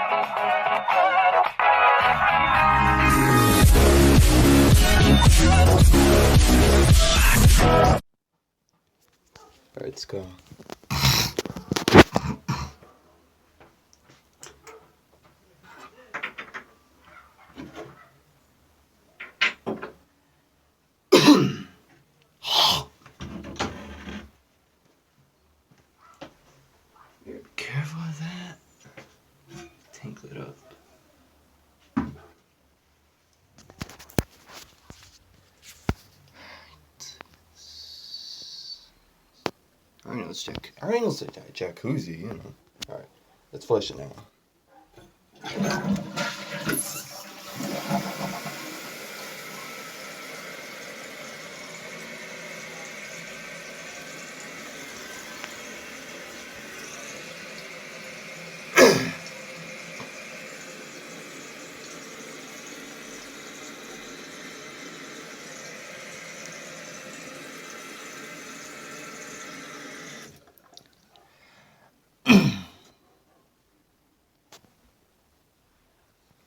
Alright, let's go. Be careful of that. Tinkle it up. I already know it's jacuzzi, you know. Alright, let's flush it now.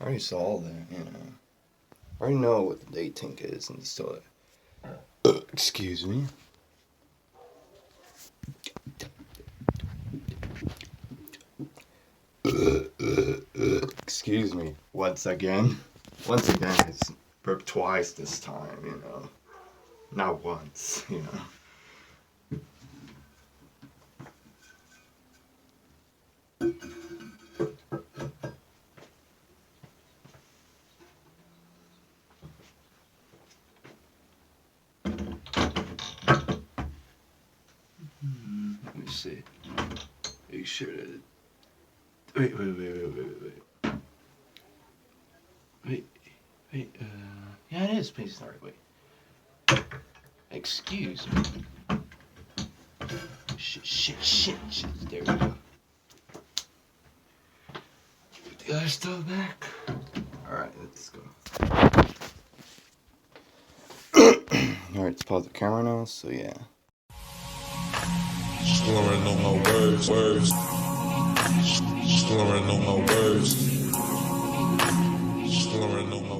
I already saw all that, you know. I already know what the date tank is and still. Excuse me. Excuse me. Once again, it's burped twice this time, you know. Not once, you know. Let me see. Make sure that. Wait. Yeah, it is. Please start. Wait. Excuse me. Shit. There we go. Put the other stuff back. Alright, let's go. Alright, let's pause the camera now, so yeah. Slurring on my words. Slurring on my words. Slurring on my